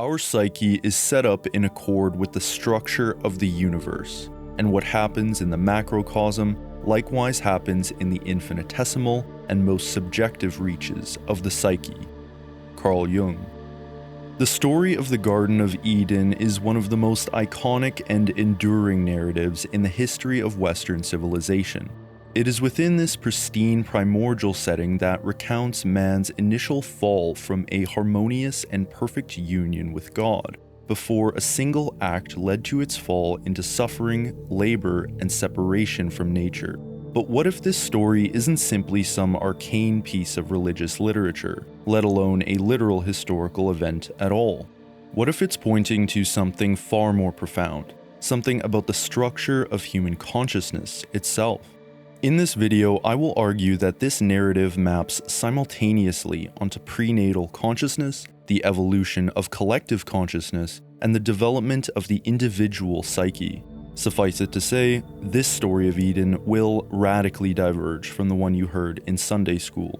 Our psyche is set up in accord with the structure of the universe, and what happens in the macrocosm likewise happens in the infinitesimal and most subjective reaches of the psyche. Carl Jung. The story of the Garden of Eden is one of the most iconic and enduring narratives in the history of Western civilization. It is within this pristine primordial setting that recounts man's initial fall from a harmonious and perfect union with God, before a single act led to its fall into suffering, labor, and separation from nature. But what if this story isn't simply some arcane piece of religious literature, let alone a literal historical event at all? What if it's pointing to something far more profound, something about the structure of human consciousness itself? In this video, I will argue that this narrative maps simultaneously onto prenatal consciousness, the evolution of collective consciousness, and the development of the individual psyche. Suffice it to say, this story of Eden will radically diverge from the one you heard in Sunday school.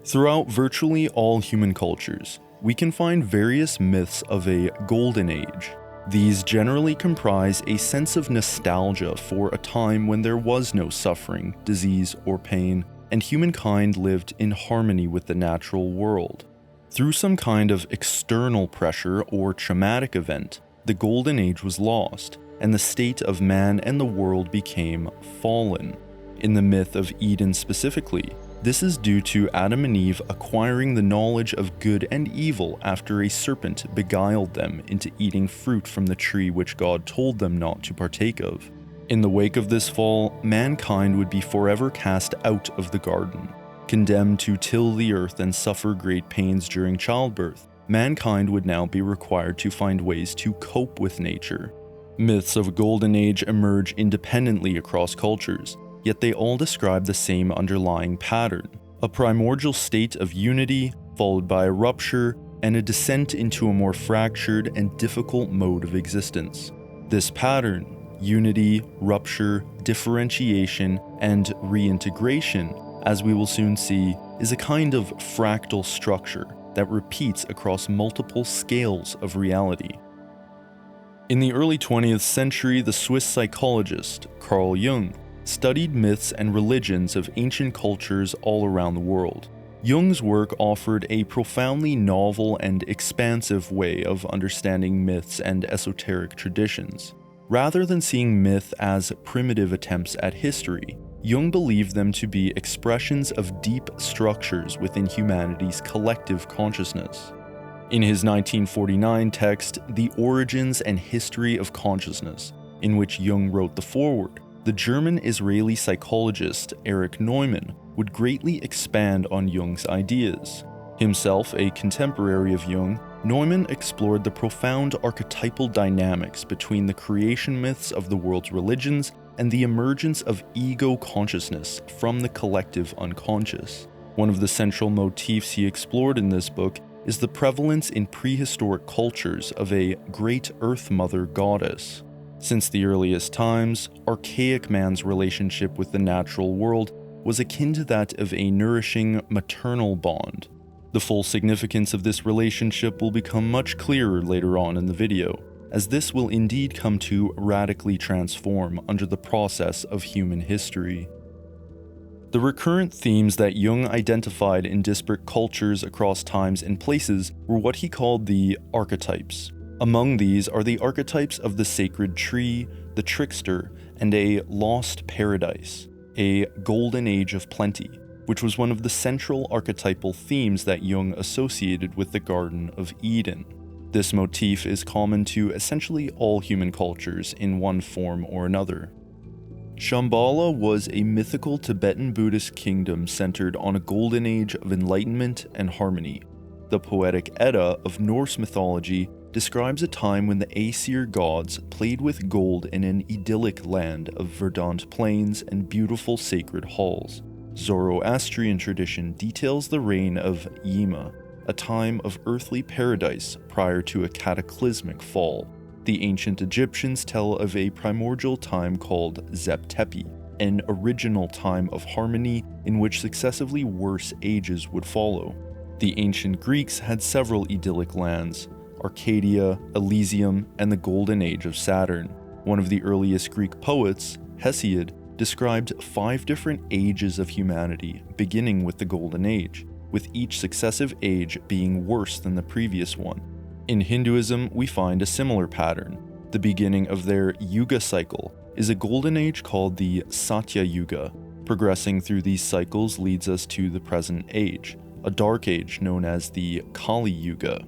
Throughout virtually all human cultures, we can find various myths of a golden age. These generally comprise a sense of nostalgia for a time when there was no suffering, disease, or pain, and humankind lived in harmony with the natural world. Through some kind of external pressure or traumatic event, the golden age was lost, and the state of man and the world became fallen. In the myth of Eden specifically, this is due to Adam and Eve acquiring the knowledge of good and evil after a serpent beguiled them into eating fruit from the tree which God told them not to partake of. In the wake of this fall, mankind would be forever cast out of the garden. Condemned to till the earth and suffer great pains during childbirth, mankind would now be required to find ways to cope with nature. Myths of a golden age emerge independently across cultures, yet they all describe the same underlying pattern: a primordial state of unity, followed by a rupture, and a descent into a more fractured and difficult mode of existence. This pattern, unity, rupture, differentiation, and reintegration, as we will soon see, is a kind of fractal structure that repeats across multiple scales of reality. In the early 20th century, the Swiss psychologist Carl Jung studied myths and religions of ancient cultures all around the world. Jung's work offered a profoundly novel and expansive way of understanding myths and esoteric traditions. Rather than seeing myth as primitive attempts at history, Jung believed them to be expressions of deep structures within humanity's collective consciousness. In his 1949 text, The Origins and History of Consciousness, in which Jung wrote the foreword, the German-Israeli psychologist Erich Neumann would greatly expand on Jung's ideas. Himself a contemporary of Jung, Neumann explored the profound archetypal dynamics between the creation myths of the world's religions and the emergence of ego consciousness from the collective unconscious. One of the central motifs he explored in this book is the prevalence in prehistoric cultures of a great Earth Mother goddess. Since the earliest times, archaic man's relationship with the natural world was akin to that of a nourishing maternal bond. The full significance of this relationship will become much clearer later on in the video, as this will indeed come to radically transform under the process of human history. The recurrent themes that Jung identified in disparate cultures across times and places were what he called the archetypes. Among these are the archetypes of the sacred tree, the trickster, and a lost paradise, a golden age of plenty, which was one of the central archetypal themes that Jung associated with the Garden of Eden. This motif is common to essentially all human cultures in one form or another. Shambhala was a mythical Tibetan Buddhist kingdom centered on a golden age of enlightenment and harmony. The poetic Edda of Norse mythology describes a time when the Aesir gods played with gold in an idyllic land of verdant plains and beautiful sacred halls. Zoroastrian tradition details the reign of Yima, a time of earthly paradise prior to a cataclysmic fall. The ancient Egyptians tell of a primordial time called Zep-Tepi, an original time of harmony in which successively worse ages would follow. The ancient Greeks had several idyllic lands: Arcadia, Elysium, and the Golden Age of Saturn. One of the earliest Greek poets, Hesiod, described 5 different ages of humanity, beginning with the Golden Age, with each successive age being worse than the previous one. In Hinduism, we find a similar pattern. The beginning of their Yuga cycle is a golden age called the Satya Yuga. Progressing through these cycles leads us to the present age, a dark age known as the Kali Yuga.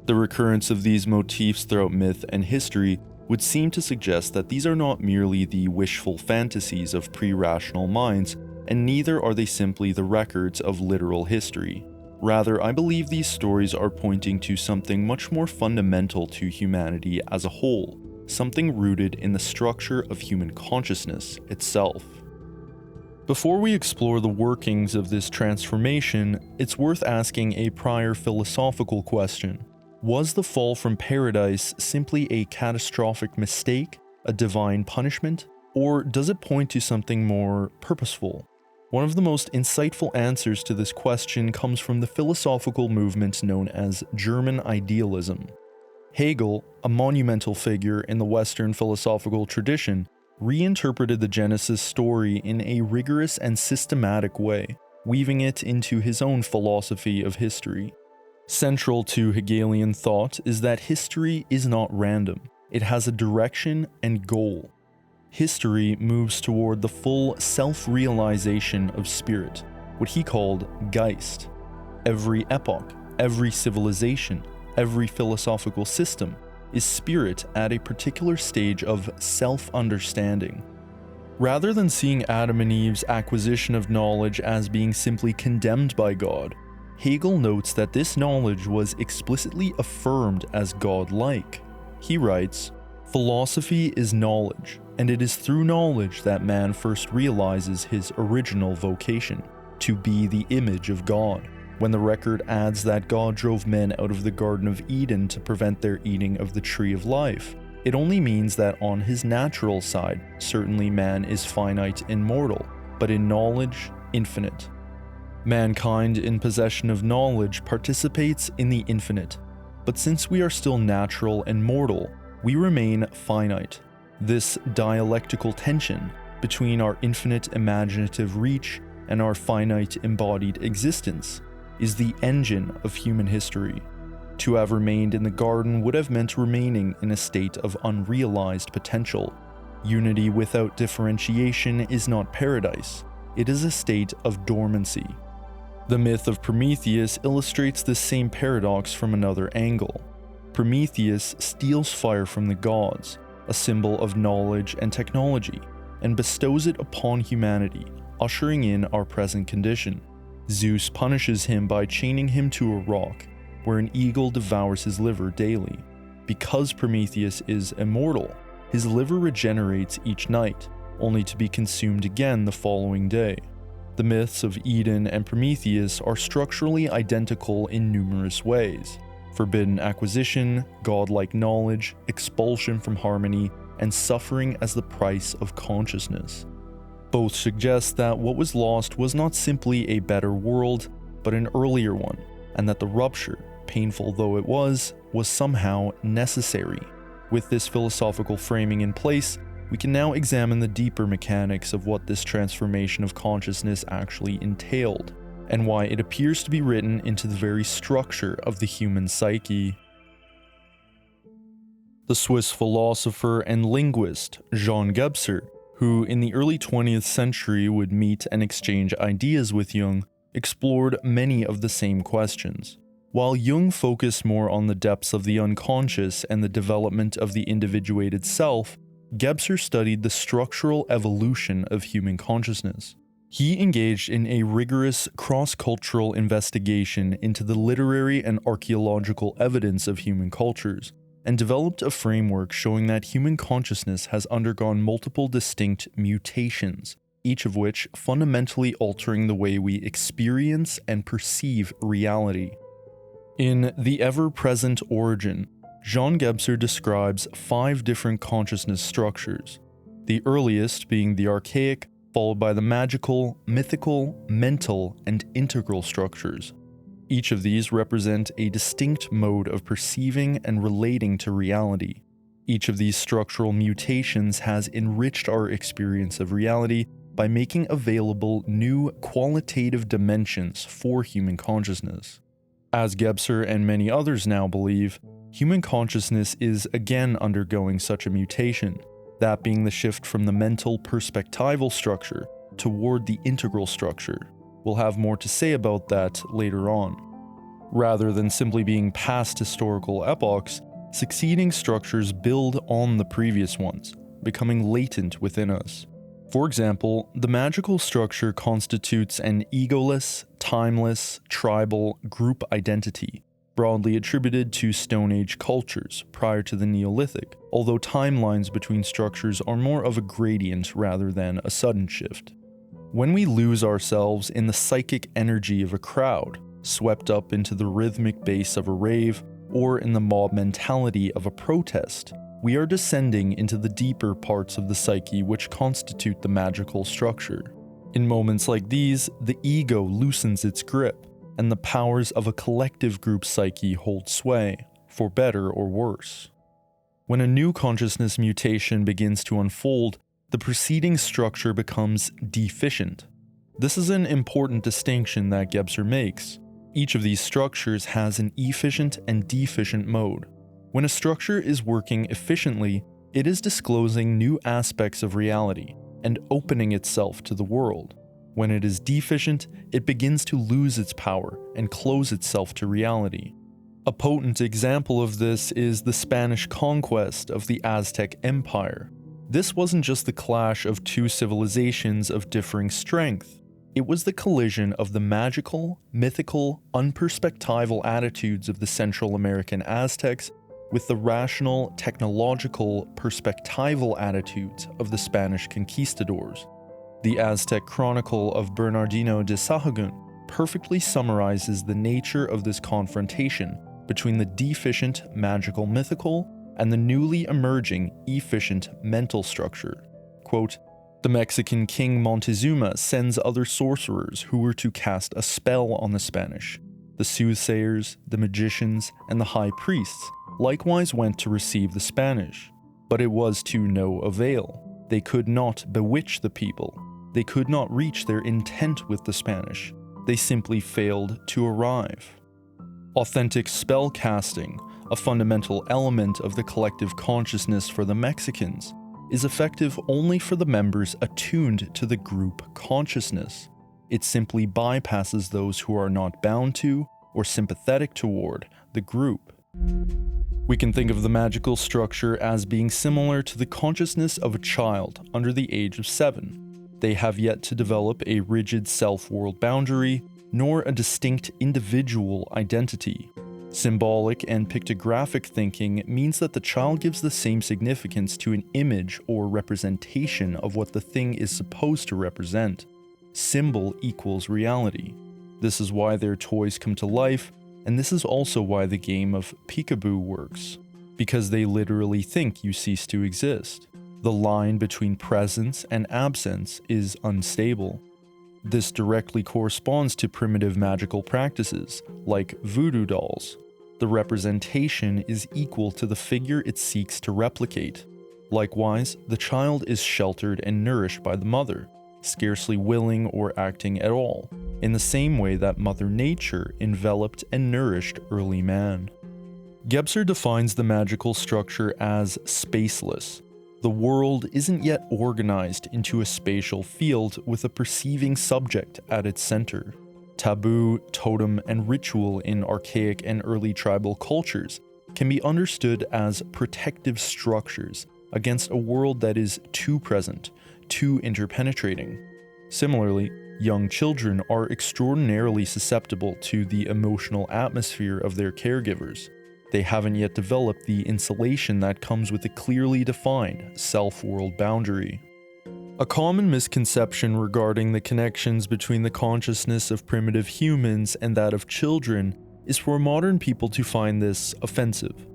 The recurrence of these motifs throughout myth and history would seem to suggest that these are not merely the wishful fantasies of pre-rational minds, and neither are they simply the records of literal history. Rather, I believe these stories are pointing to something much more fundamental to humanity as a whole, something rooted in the structure of human consciousness itself. Before we explore the workings of this transformation, it's worth asking a prior philosophical question. Was the fall from paradise simply a catastrophic mistake, a divine punishment, or does it point to something more purposeful? One of the most insightful answers to this question comes from the philosophical movement known as German idealism. Hegel, a monumental figure in the Western philosophical tradition, reinterpreted the Genesis story in a rigorous and systematic way, weaving it into his own philosophy of history. Central to Hegelian thought is that history is not random. It has a direction and goal. History moves toward the full self-realization of spirit, what he called Geist. Every epoch, every civilization, every philosophical system is spirit at a particular stage of self-understanding. Rather than seeing Adam and Eve's acquisition of knowledge as being simply condemned by God, Hegel notes that this knowledge was explicitly affirmed as God-like. He writes, "Philosophy is knowledge, and it is through knowledge that man first realizes his original vocation, to be the image of God. When the record adds that God drove men out of the Garden of Eden to prevent their eating of the tree of life, it only means that on his natural side, certainly man is finite and mortal, but in knowledge, infinite. Mankind in possession of knowledge participates in the infinite, but since we are still natural and mortal, we remain finite. This dialectical tension between our infinite imaginative reach and our finite embodied existence is the engine of human history. To have remained in the garden would have meant remaining in a state of unrealized potential. Unity without differentiation is not paradise, it is a state of dormancy. The myth of Prometheus illustrates this same paradox from another angle. Prometheus steals fire from the gods, a symbol of knowledge and technology, and bestows it upon humanity, ushering in our present condition. Zeus punishes him by chaining him to a rock, where an eagle devours his liver daily. Because Prometheus is immortal, his liver regenerates each night, only to be consumed again the following day. The myths of Eden and Prometheus are structurally identical in numerous ways: forbidden acquisition, godlike knowledge, expulsion from harmony, and suffering as the price of consciousness. Both suggest that what was lost was not simply a better world, but an earlier one, and that the rupture, painful though it was somehow necessary. With this philosophical framing in place, we can now examine the deeper mechanics of what this transformation of consciousness actually entailed, and why it appears to be written into the very structure of the human psyche. The Swiss philosopher and linguist Jean Gebser, who in the early 20th century would meet and exchange ideas with Jung, explored many of the same questions. While Jung focused more on the depths of the unconscious and the development of the individuated self, Gebser studied the structural evolution of human consciousness. He engaged in a rigorous cross-cultural investigation into the literary and archaeological evidence of human cultures, and developed a framework showing that human consciousness has undergone multiple distinct mutations, each of which fundamentally altering the way we experience and perceive reality. In The Ever-Present Origin, Jean Gebser describes 5 different consciousness structures, the earliest being the archaic, followed by the magical, mythical, mental, and integral structures. Each of these represent a distinct mode of perceiving and relating to reality. Each of these structural mutations has enriched our experience of reality by making available new qualitative dimensions for human consciousness. As Gebser and many others now believe, human consciousness is again undergoing such a mutation, that being the shift from the mental perspectival structure toward the integral structure. We'll have more to say about that later on. Rather than simply being past historical epochs, succeeding structures build on the previous ones, becoming latent within us. For example, the magical structure constitutes an egoless, timeless, tribal group identity, broadly attributed to Stone Age cultures prior to the Neolithic, although timelines between structures are more of a gradient rather than a sudden shift. When we lose ourselves in the psychic energy of a crowd, swept up into the rhythmic bass of a rave, or in the mob mentality of a protest, we are descending into the deeper parts of the psyche which constitute the magical structure. In moments like these, the ego loosens its grip, and the powers of a collective group psyche hold sway, for better or worse. When a new consciousness mutation begins to unfold, the preceding structure becomes deficient. This is an important distinction that Gebser makes. Each of these structures has an efficient and deficient mode. When a structure is working efficiently, it is disclosing new aspects of reality and opening itself to the world. When it is deficient, it begins to lose its power and close itself to reality. A potent example of this is the Spanish conquest of the Aztec Empire. This wasn't just the clash of two civilizations of differing strength. It was the collision of the magical, mythical, unperspectival attitudes of the Central American Aztecs with the rational, technological, perspectival attitudes of the Spanish conquistadors. The Aztec Chronicle of Bernardino de Sahagún perfectly summarizes the nature of this confrontation between the deficient magical mythical and the newly emerging efficient mental structure. Quote, "The Mexican king Montezuma sends other sorcerers who were to cast a spell on the Spanish. The soothsayers, the magicians, and the high priests likewise went to receive the Spanish, but it was to no avail. They could not bewitch the people. They could not reach their intent with the Spanish. They simply failed to arrive." Authentic spell casting, a fundamental element of the collective consciousness for the Mexicans, is effective only for the members attuned to the group consciousness. It simply bypasses those who are not bound to or sympathetic toward the group. We can think of the magical structure as being similar to the consciousness of a child under the age of 7. They have yet to develop a rigid self-world boundary, nor a distinct individual identity. Symbolic and pictographic thinking means that the child gives the same significance to an image or representation of what the thing is supposed to represent. Symbol equals reality. This is why their toys come to life, and this is also why the game of peekaboo works, because they literally think you cease to exist. The line between presence and absence is unstable. This directly corresponds to primitive magical practices, like voodoo dolls. The representation is equal to the figure it seeks to replicate. Likewise, the child is sheltered and nourished by the mother, scarcely willing or acting at all, in the same way that Mother Nature enveloped and nourished early man. Gebser defines the magical structure as spaceless. The world isn't yet organized into a spatial field with a perceiving subject at its center. Taboo, totem, and ritual in archaic and early tribal cultures can be understood as protective structures against a world that is too present, too interpenetrating. Similarly, young children are extraordinarily susceptible to the emotional atmosphere of their caregivers. They haven't yet developed the insulation that comes with a clearly defined self-world boundary. A common misconception regarding the connections between the consciousness of primitive humans and that of children is for modern people to find this offensive.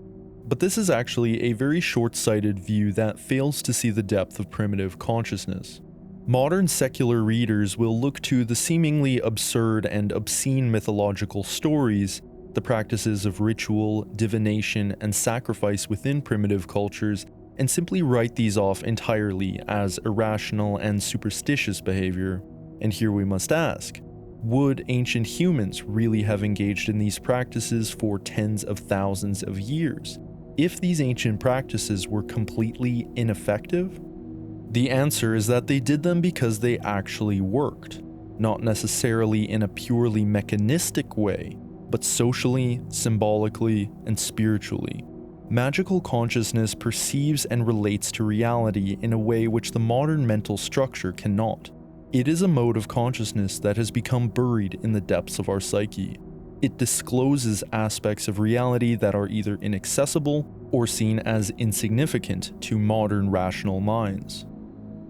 But this is actually a very short-sighted view that fails to see the depth of primitive consciousness. Modern secular readers will look to the seemingly absurd and obscene mythological stories, the practices of ritual, divination, and sacrifice within primitive cultures, and simply write these off entirely as irrational and superstitious behavior. And here we must ask, would ancient humans really have engaged in these practices for tens of thousands of years if these ancient practices were completely ineffective? The answer is that they did them because they actually worked, not necessarily in a purely mechanistic way, but socially, symbolically, and spiritually. Magical consciousness perceives and relates to reality in a way which the modern mental structure cannot. It is a mode of consciousness that has become buried in the depths of our psyche. It discloses aspects of reality that are either inaccessible or seen as insignificant to modern rational minds.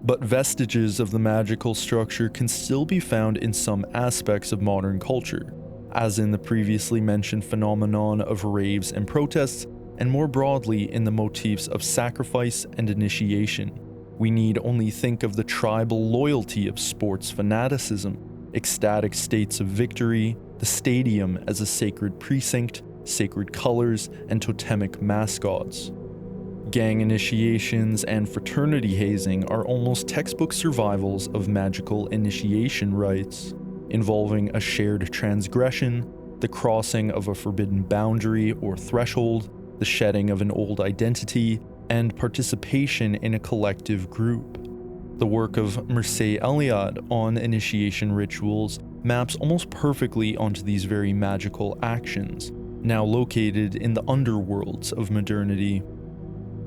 But vestiges of the magical structure can still be found in some aspects of modern culture, as in the previously mentioned phenomenon of raves and protests, and more broadly in the motifs of sacrifice and initiation. We need only think of the tribal loyalty of sports fanaticism, ecstatic states of victory, the stadium as a sacred precinct, sacred colors, and totemic mascots. Gang initiations and fraternity hazing are almost textbook survivals of magical initiation rites, involving a shared transgression, the crossing of a forbidden boundary or threshold, the shedding of an old identity, and participation in a collective group. The work of Mircea Eliade on initiation rituals maps almost perfectly onto these very magical actions, now located in the underworlds of modernity.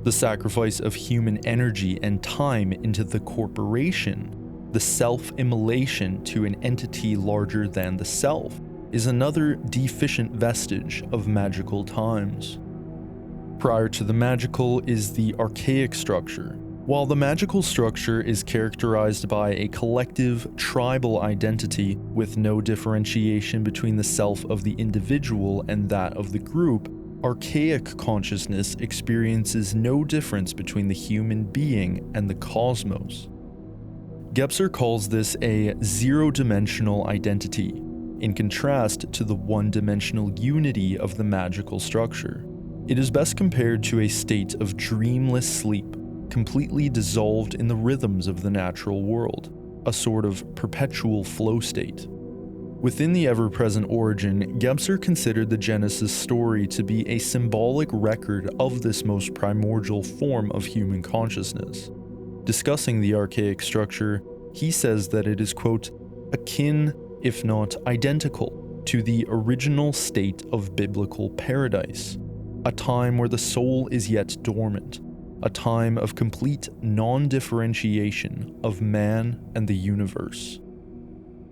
The sacrifice of human energy and time into the corporation, the self-immolation to an entity larger than the self, is another deficient vestige of magical times. Prior to the magical is the archaic structure. While the magical structure is characterized by a collective, tribal identity with no differentiation between the self of the individual and that of the group, archaic consciousness experiences no difference between the human being and the cosmos. Gebser calls this a zero-dimensional identity, in contrast to the one-dimensional unity of the magical structure. It is best compared to a state of dreamless sleep, completely dissolved in the rhythms of the natural world, a sort of perpetual flow state. Within the ever-present origin, Gebser considered the Genesis story to be a symbolic record of this most primordial form of human consciousness. Discussing the archaic structure, he says that it is, quote, akin, if not identical, to the original state of biblical paradise, a time where the soul is yet dormant, a time of complete non-differentiation of man and the universe.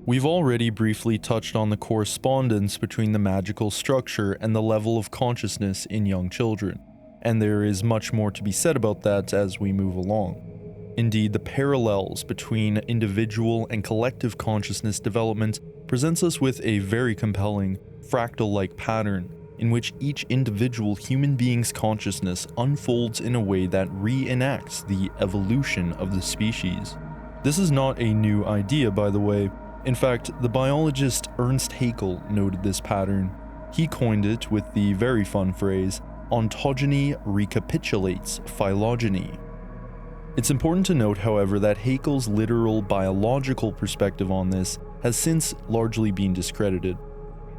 We've already briefly touched on the correspondence between the magical structure and the level of consciousness in young children, and there is much more to be said about that as we move along. Indeed, the parallels between individual and collective consciousness development presents us with a very compelling, fractal-like pattern in which each individual human being's consciousness unfolds in a way that reenacts the evolution of the species. This is not a new idea, by the way. In fact, the biologist Ernst Haeckel noted this pattern. He coined it with the very fun phrase, ontogeny recapitulates phylogeny. It's important to note, however, that Haeckel's literal biological perspective on this has since largely been discredited.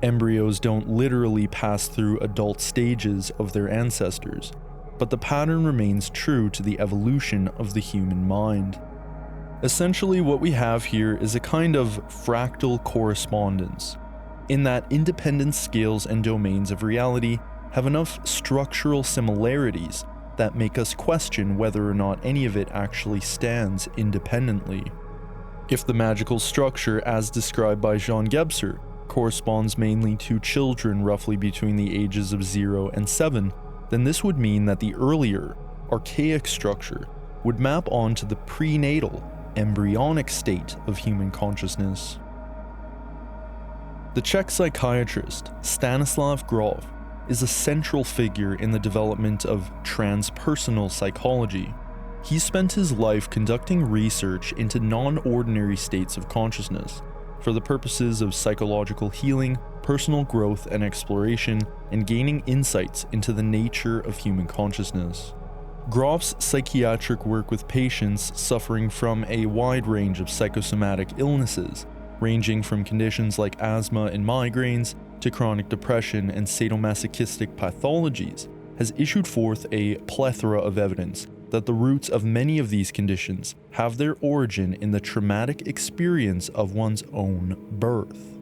Embryos don't literally pass through adult stages of their ancestors, but the pattern remains true to the evolution of the human mind. Essentially, what we have here is a kind of fractal correspondence, in that independent scales and domains of reality have enough structural similarities that make us question whether or not any of it actually stands independently. If the magical structure, as described by Jean Gebser, corresponds mainly to children roughly between the ages of 0 and 7, then this would mean that the earlier, archaic structure would map onto the prenatal, embryonic state of human consciousness. The Czech psychiatrist Stanislav Grof is a central figure in the development of transpersonal psychology. he spent his life conducting research into non-ordinary states of consciousness for the purposes of psychological healing, personal growth and exploration, and gaining insights into the nature of human consciousness. Groff's psychiatric work with patients suffering from a wide range of psychosomatic illnesses, ranging from conditions like asthma and migraines to chronic depression and sadomasochistic pathologies, has issued forth a plethora of evidence that the roots of many of these conditions have their origin in the traumatic experience of one's own birth.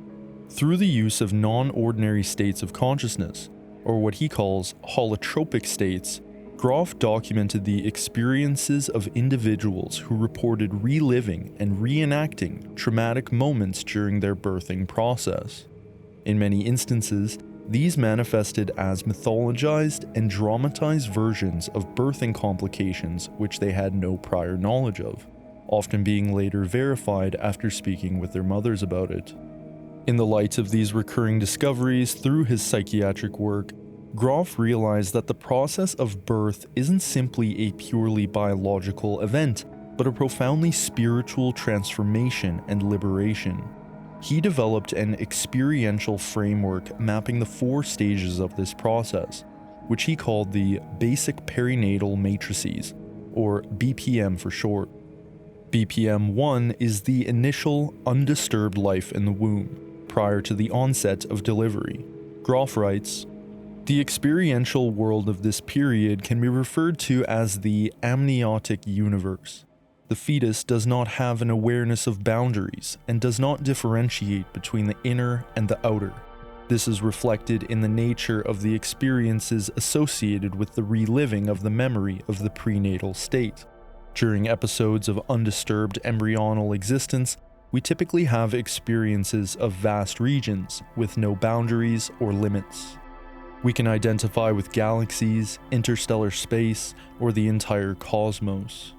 Through the use of non-ordinary states of consciousness, or what he calls holotropic states, Groff documented the experiences of individuals who reported reliving and reenacting traumatic moments during their birthing process. In many instances, these manifested as mythologized and dramatized versions of birthing complications which they had no prior knowledge of, often being later verified after speaking with their mothers about it. In the light of these recurring discoveries through his psychiatric work, Groff realized that the process of birth isn't simply a purely biological event, but a profoundly spiritual transformation and liberation. He developed an experiential framework mapping the 4 stages of this process, which he called the Basic Perinatal Matrices, or BPM for short. BPM 1 is the initial, undisturbed life in the womb, prior to the onset of delivery. Groff writes, "The experiential world of this period can be referred to as the Amniotic Universe. The fetus does not have an awareness of boundaries and does not differentiate between the inner and the outer. This is reflected in the nature of the experiences associated with the reliving of the memory of the prenatal state. During episodes of undisturbed embryonal existence, we typically have experiences of vast regions with no boundaries or limits. We can identify with galaxies, interstellar space, or the entire cosmos.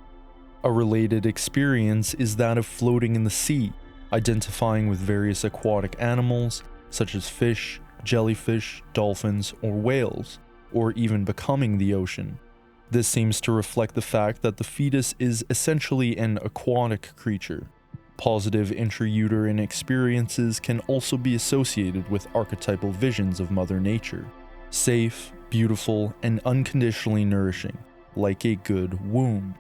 A related experience is that of floating in the sea, identifying with various aquatic animals, such as fish, jellyfish, dolphins, or whales, or even becoming the ocean. This seems to reflect the fact that the fetus is essentially an aquatic creature. Positive intrauterine experiences can also be associated with archetypal visions of Mother Nature. Safe, beautiful, and unconditionally nourishing, like a good womb.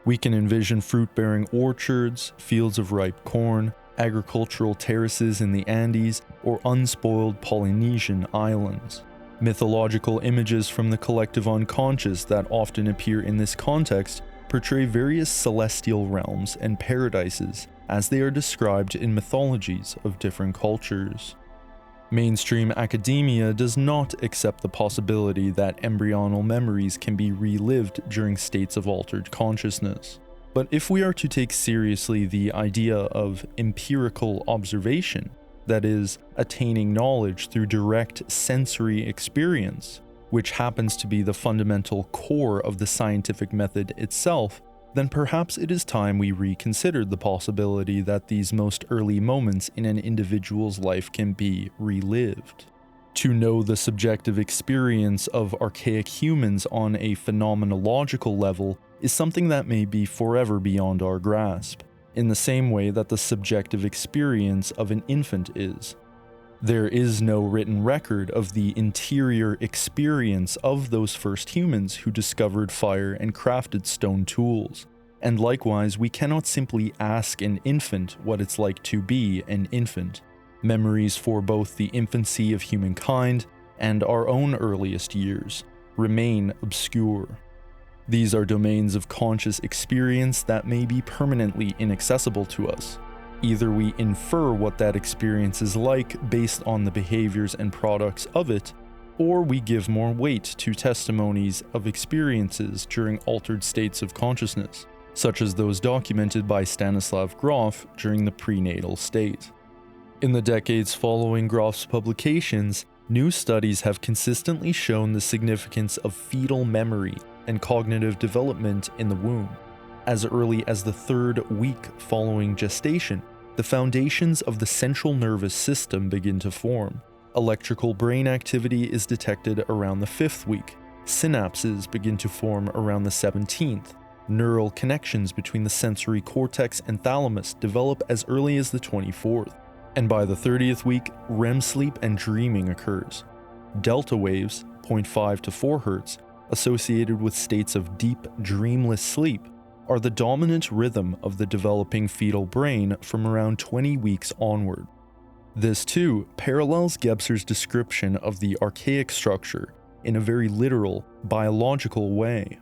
We can envision fruit-bearing orchards, fields of ripe corn, agricultural terraces in the Andes, or unspoiled Polynesian islands. Mythological images from the collective unconscious that often appear in this context portray various celestial realms and paradises as they are described in mythologies of different cultures. Mainstream academia does not accept the possibility that embryonal memories can be relived during states of altered consciousness. But if we are to take seriously the idea of empirical observation, that is, attaining knowledge through direct sensory experience, which happens to be the fundamental core of the scientific method itself, then perhaps it is time we reconsidered the possibility that these most early moments in an individual's life can be relived. To know the subjective experience of archaic humans on a phenomenological level is something that may be forever beyond our grasp, in the same way that the subjective experience of an infant is. There is no written record of the interior experience of those first humans who discovered fire and crafted stone tools, and likewise we cannot simply ask an infant what it's like to be an infant. Memories for both the infancy of humankind and our own earliest years remain obscure. These are domains of conscious experience that may be permanently inaccessible to us. Either we infer what that experience is like based on the behaviors and products of it, or we give more weight to testimonies of experiences during altered states of consciousness, such as those documented by Stanislav Grof during the prenatal state. In the decades following Groff's publications, new studies have consistently shown the significance of fetal memory and cognitive development in the womb. As early as the 3rd week following gestation, the foundations of the central nervous system begin to form. Electrical brain activity is detected around the 5th week. Synapses begin to form around the 17th. Neural connections between the sensory cortex and thalamus develop as early as the 24th, and by the 30th week, REM sleep and dreaming occurs. Delta waves, 0.5 to 4 Hz, associated with states of deep, dreamless sleep, are the dominant rhythm of the developing fetal brain from around 20 weeks onward. This too parallels Gebser's description of the archaic structure in a very literal, biological way.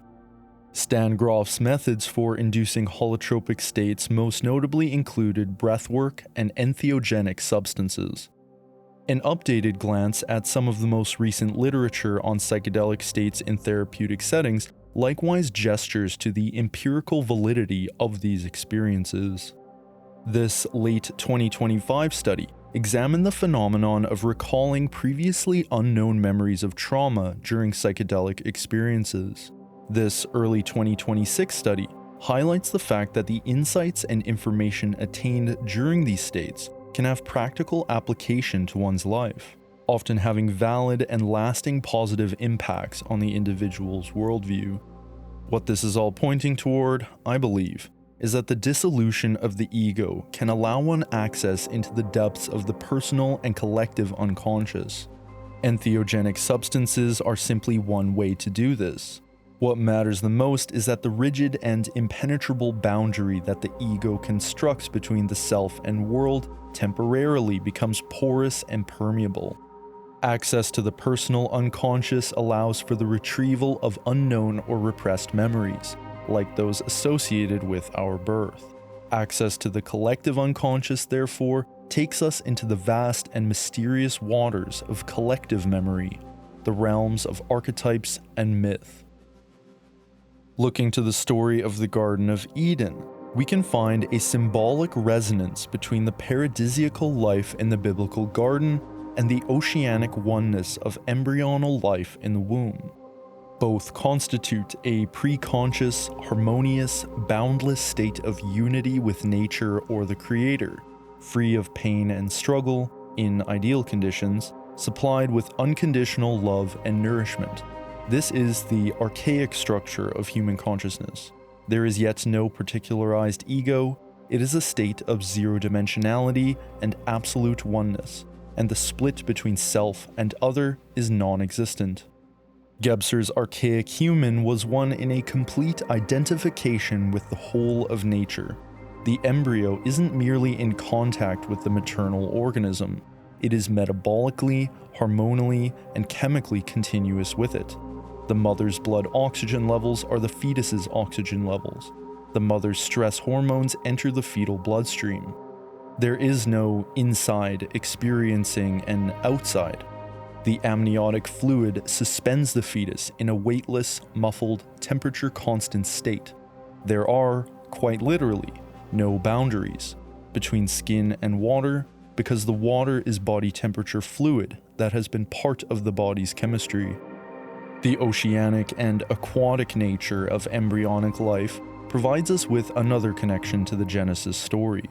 Stan Grof's methods for inducing holotropic states most notably included breathwork and entheogenic substances. An updated glance at some of the most recent literature on psychedelic states in therapeutic settings likewise gestures to the empirical validity of these experiences. This late 2025 study examined the phenomenon of recalling previously unknown memories of trauma during psychedelic experiences. This early 2026 study highlights the fact that the insights and information attained during these states can have practical application to one's life, often having valid and lasting positive impacts on the individual's worldview. What this is all pointing toward, I believe, is that the dissolution of the ego can allow one access into the depths of the personal and collective unconscious. Entheogenic substances are simply one way to do this. What matters the most is that the rigid and impenetrable boundary that the ego constructs between the self and world temporarily becomes porous and permeable. Access to the personal unconscious allows for the retrieval of unknown or repressed memories, like those associated with our birth. Access to the collective unconscious, therefore, takes us into the vast and mysterious waters of collective memory, the realms of archetypes and myth. Looking to the story of the Garden of Eden, we can find a symbolic resonance between the paradisiacal life in the biblical garden and the oceanic oneness of embryonal life in the womb. Both constitute a pre-conscious, harmonious, boundless state of unity with nature or the Creator, free of pain and struggle, in ideal conditions, supplied with unconditional love and nourishment. This is the archaic structure of human consciousness. There is yet no particularized ego, it is a state of zero-dimensionality and absolute oneness, and the split between self and other is non-existent. Gebser's archaic human was one in a complete identification with the whole of nature. The embryo isn't merely in contact with the maternal organism, it is metabolically, hormonally, and chemically continuous with it. The mother's blood oxygen levels are the fetus's oxygen levels. The mother's stress hormones enter the fetal bloodstream. There is no inside experiencing an outside. The amniotic fluid suspends the fetus in a weightless, muffled, temperature-constant state. There are, quite literally, no boundaries between skin and water because the water is body temperature fluid that has been part of the body's chemistry. The oceanic and aquatic nature of embryonic life provides us with another connection to the Genesis story.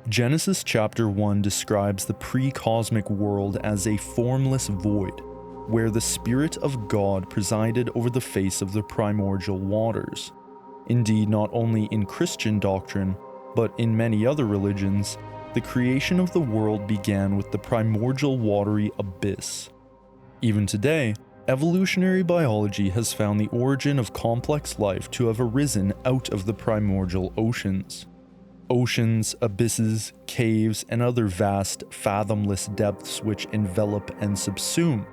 Genesis chapter 1 describes the pre-cosmic world as a formless void, where the Spirit of God presided over the face of the primordial waters. Indeed, not only in Christian doctrine, but in many other religions, the creation of the world began with the primordial watery abyss. Even today, evolutionary biology has found the origin of complex life to have arisen out of the primordial oceans. Oceans, abysses, caves, and other vast, fathomless depths which envelop and subsume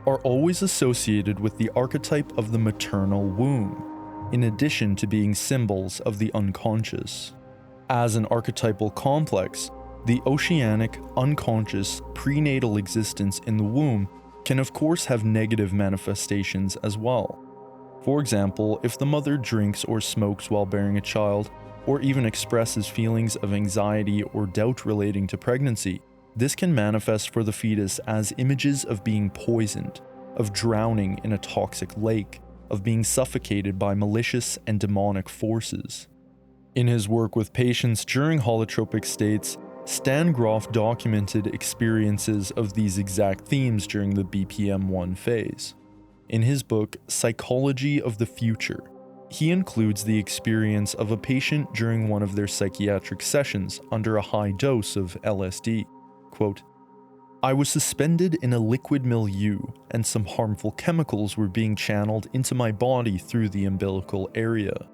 are always associated with the archetype of the maternal womb, in addition to being symbols of the unconscious. As an archetypal complex, the oceanic, unconscious, prenatal existence in the womb can of course have negative manifestations as well. For example, if the mother drinks or smokes while bearing a child, or even expresses feelings of anxiety or doubt relating to pregnancy, this can manifest for the fetus as images of being poisoned, of drowning in a toxic lake, of being suffocated by malicious and demonic forces. In his work with patients during holotropic states, Stan Grof documented experiences of these exact themes during the BPM-1 phase. In his book, Psychology of the Future, He includes the experience of a patient during one of their psychiatric sessions under a high dose of LSD. Quote, "I was suspended in a liquid milieu, and some harmful chemicals were being channeled into my body through the umbilical area.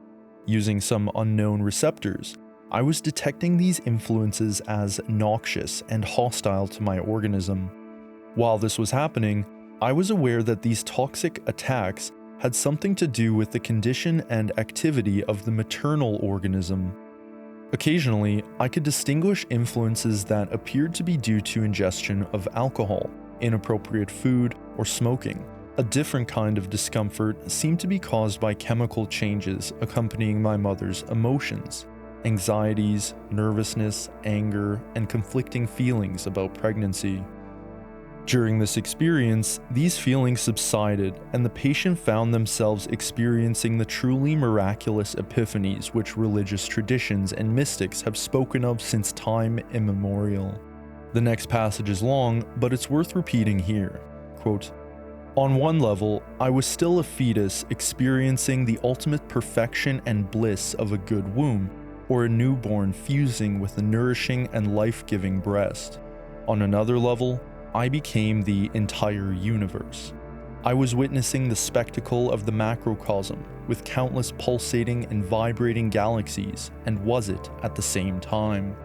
Using some unknown receptors, I was detecting these influences as noxious and hostile to my organism. While this was happening, I was aware that these toxic attacks had something to do with the condition and activity of the maternal organism. Occasionally, I could distinguish influences that appeared to be due to ingestion of alcohol, inappropriate food, or smoking. A different kind of discomfort seemed to be caused by chemical changes accompanying my mother's emotions, anxieties, nervousness, anger, and conflicting feelings about pregnancy. During this experience, these feelings subsided, and the patient found themselves experiencing the truly miraculous epiphanies which religious traditions and mystics have spoken of since time immemorial." The next passage is long, but it's worth repeating here. Quote, "On one level, I was still a fetus experiencing the ultimate perfection and bliss of a good womb, or a newborn fusing with a nourishing and life-giving breast. On another level, I became the entire universe. I was witnessing the spectacle of the macrocosm, with countless pulsating and vibrating galaxies, and was it at the same time.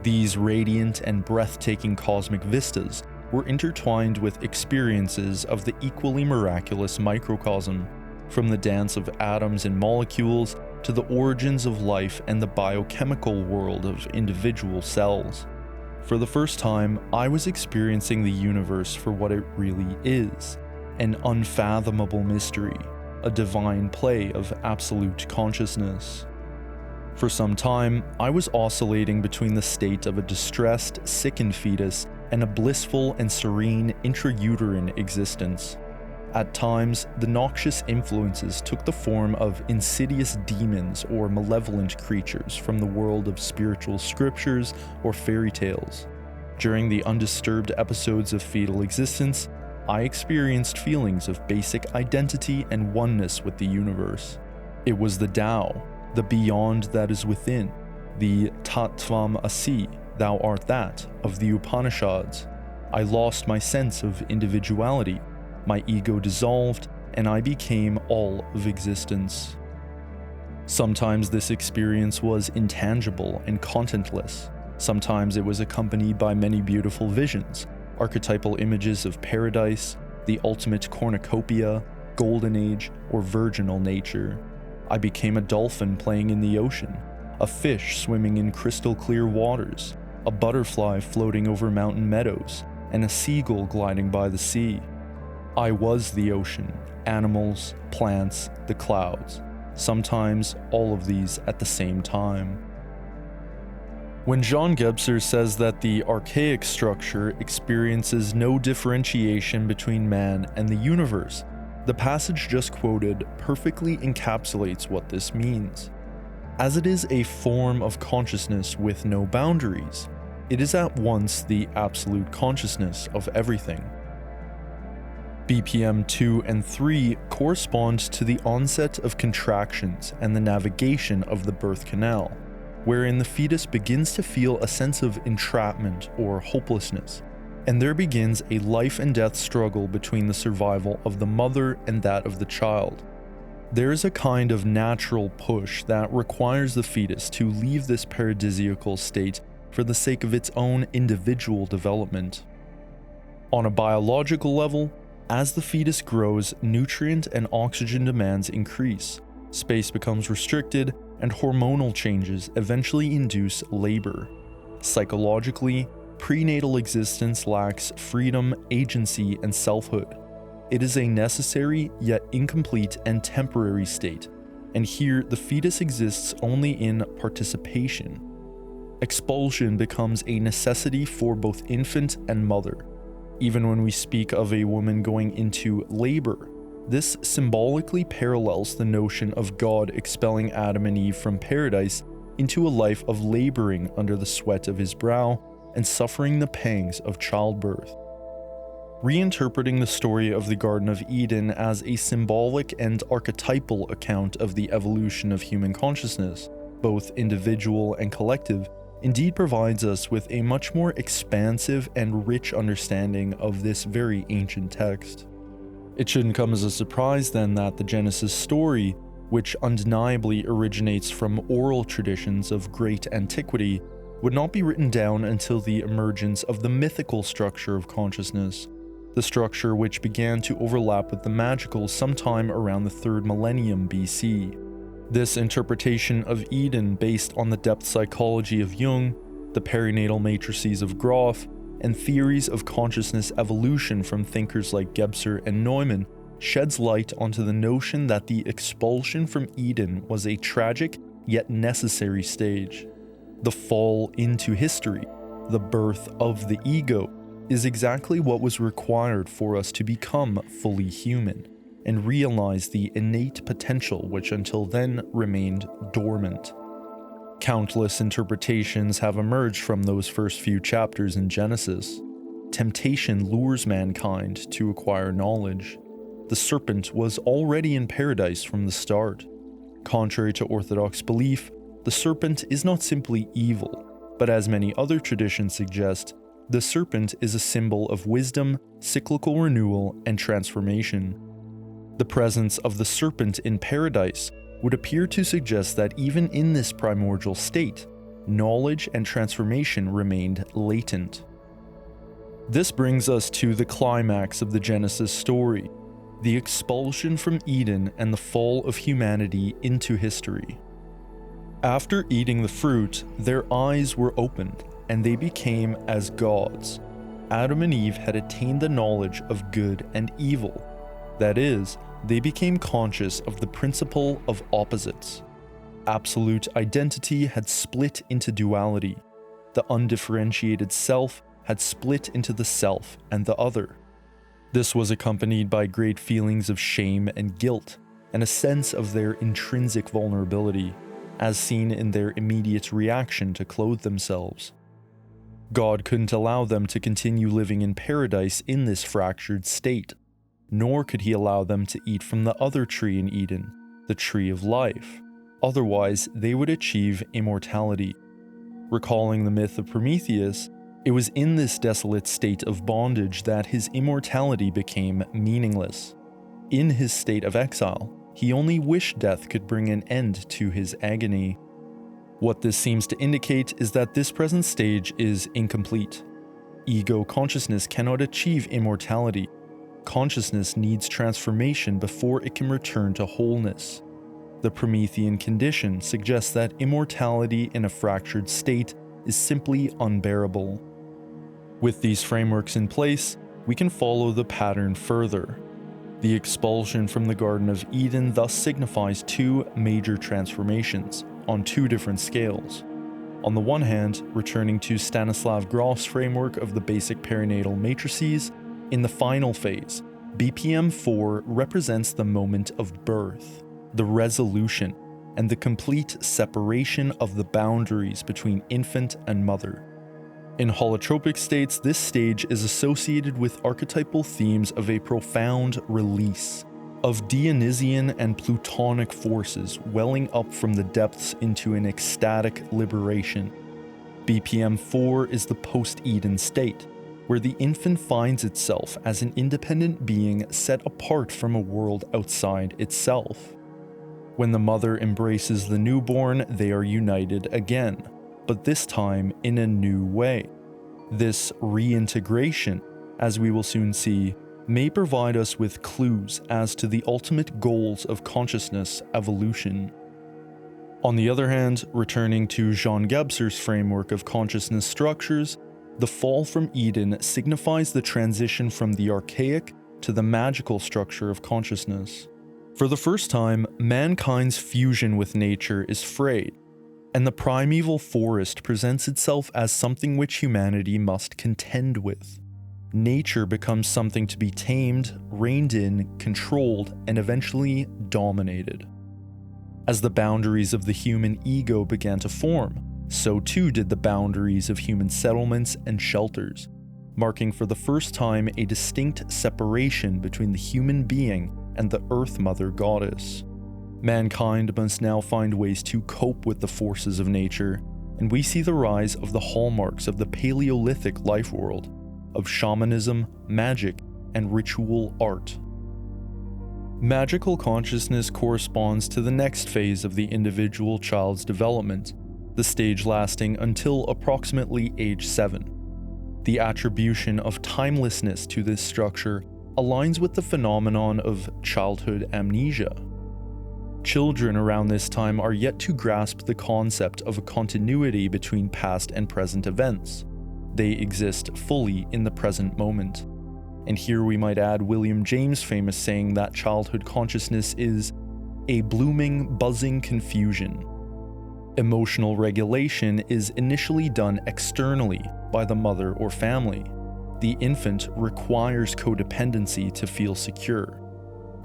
These radiant and breathtaking cosmic vistas were intertwined with experiences of the equally miraculous microcosm, from the dance of atoms and molecules to the origins of life and the biochemical world of individual cells. For the first time, I was experiencing the universe for what it really is, an unfathomable mystery, a divine play of absolute consciousness. For some time, I was oscillating between the state of a distressed, sickened fetus and a blissful and serene intrauterine existence. At times, the noxious influences took the form of insidious demons or malevolent creatures from the world of spiritual scriptures or fairy tales. During the undisturbed episodes of fetal existence, I experienced feelings of basic identity and oneness with the universe. It was the Tao, the beyond that is within, the Tattvam Asi, thou art that, of the Upanishads. I lost my sense of individuality. My ego dissolved, and I became all of existence. Sometimes this experience was intangible and contentless. Sometimes it was accompanied by many beautiful visions, archetypal images of paradise, the ultimate cornucopia, golden age, or virginal nature. I became a dolphin playing in the ocean, a fish swimming in crystal clear waters, a butterfly floating over mountain meadows, and a seagull gliding by the sea. I was the ocean, animals, plants, the clouds, sometimes all of these at the same time. When Jean Gebser says that the archaic structure experiences no differentiation between man and the universe, the passage just quoted perfectly encapsulates what this means. As it is a form of consciousness with no boundaries, it is at once the absolute consciousness of everything. BPM 2 and 3 correspond to the onset of contractions and the navigation of the birth canal, wherein the fetus begins to feel a sense of entrapment or hopelessness, and there begins a life and death struggle between the survival of the mother and that of the child. There is a kind of natural push that requires the fetus to leave this paradisiacal state for the sake of its own individual development. On a biological level, as the fetus grows, nutrient and oxygen demands increase, space becomes restricted, and hormonal changes eventually induce labor. Psychologically, prenatal existence lacks freedom, agency, and selfhood. It is a necessary yet incomplete and temporary state, and here the fetus exists only in participation. Expulsion becomes a necessity for both infant and mother. Even when we speak of a woman going into labor, this symbolically parallels the notion of God expelling Adam and Eve from paradise into a life of laboring under the sweat of his brow and suffering the pangs of childbirth. reinterpreting the story of the Garden of Eden as a symbolic and archetypal account of the evolution of human consciousness, both individual and collective, indeed provides us with a much more expansive and rich understanding of this very ancient text. It shouldn't come as a surprise then that the Genesis story, which undeniably originates from oral traditions of great antiquity, would not be written down until the emergence of the mythical structure of consciousness, the structure which began to overlap with the magical sometime around the 3rd millennium BC. This interpretation of Eden, based on the depth psychology of Jung, the perinatal matrices of Groff, and theories of consciousness evolution from thinkers like Gebser and Neumann, sheds light onto the notion that the expulsion from Eden was a tragic yet necessary stage. The fall into history, the birth of the ego, is exactly what was required for us to become fully human and realize the innate potential which until then remained dormant. Countless interpretations have emerged from those first few chapters in Genesis. Temptation lures mankind to acquire knowledge. The serpent was already in paradise from the start. Contrary to orthodox belief, the serpent is not simply evil, but as many other traditions suggest, the serpent is a symbol of wisdom, cyclical renewal, and transformation. The presence of the serpent in paradise would appear to suggest that even in this primordial state, knowledge and transformation remained latent. This brings us to the climax of the Genesis story, the expulsion from Eden and the fall of humanity into history. After eating the fruit, their eyes were opened, and they became as gods. Adam and Eve had attained the knowledge of good and evil. That is, they became conscious of the principle of opposites. Absolute identity had split into duality. The undifferentiated self had split into the self and the other. This was accompanied by great feelings of shame and guilt, and a sense of their intrinsic vulnerability, as seen in their immediate reaction to clothe themselves. God couldn't allow them to continue living in paradise in this fractured state, nor could he allow them to eat from the other tree in Eden, the tree of life. Otherwise, they would achieve immortality. Recalling the myth of Prometheus, it was in this desolate state of bondage that his immortality became meaningless. In his state of exile, he only wished death could bring an end to his agony. What this seems to indicate is that this present stage is incomplete. Ego consciousness cannot achieve immortality. Consciousness needs transformation before it can return to wholeness. The Promethean condition suggests that immortality in a fractured state is simply unbearable. With these frameworks in place, we can follow the pattern further. The expulsion from the Garden of Eden thus signifies two major transformations on two different scales. On the one hand, returning to Stanislav Grof's framework of the basic perinatal matrices, in the final phase, BPM 4 represents the moment of birth, the resolution, and the complete separation of the boundaries between infant and mother. In holotropic states, this stage is associated with archetypal themes of a profound release, of Dionysian and Plutonic forces welling up from the depths into an ecstatic liberation. BPM 4 is the post-Eden state, where the infant finds itself as an independent being set apart from a world outside itself. When the mother embraces the newborn, they are united again, but this time in a new way. This reintegration, as we will soon see, may provide us with clues as to the ultimate goals of consciousness evolution. On the other hand, returning to Jean Gebser's framework of consciousness structures, the fall from Eden signifies the transition from the archaic to the magical structure of consciousness. For the first time, mankind's fusion with nature is frayed, and the primeval forest presents itself as something which humanity must contend with. Nature becomes something to be tamed, reined in, controlled, and eventually dominated. As the boundaries of the human ego began to form, so too did the boundaries of human settlements and shelters. marking for the first time a distinct separation between the human being and the Earth Mother Goddess. Mankind must now find ways to cope with the forces of nature, and we see the rise of the hallmarks of the Paleolithic life world, of shamanism, magic, and ritual art. Magical consciousness corresponds to the next phase of the individual child's development, the stage lasting until approximately age 7. The attribution of timelessness to this structure aligns with the phenomenon of childhood amnesia. Children around this time are yet to grasp the concept of a continuity between past and present events. They exist fully in the present moment. And here we might add William James' famous saying that childhood consciousness is a blooming, buzzing confusion. Emotional regulation is initially done externally by the mother or family. The infant requires codependency to feel secure.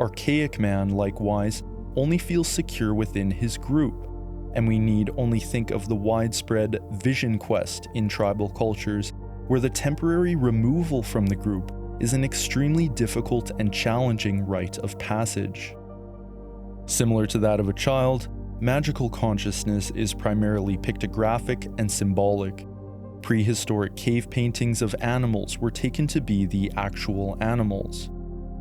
Archaic man, likewise, only feels secure within his group, and we need only think of the widespread vision quest in tribal cultures, where the temporary removal from the group is an extremely difficult and challenging rite of passage. Similar to that of a child, magical consciousness is primarily pictographic and symbolic. Prehistoric cave paintings of animals were taken to be the actual animals.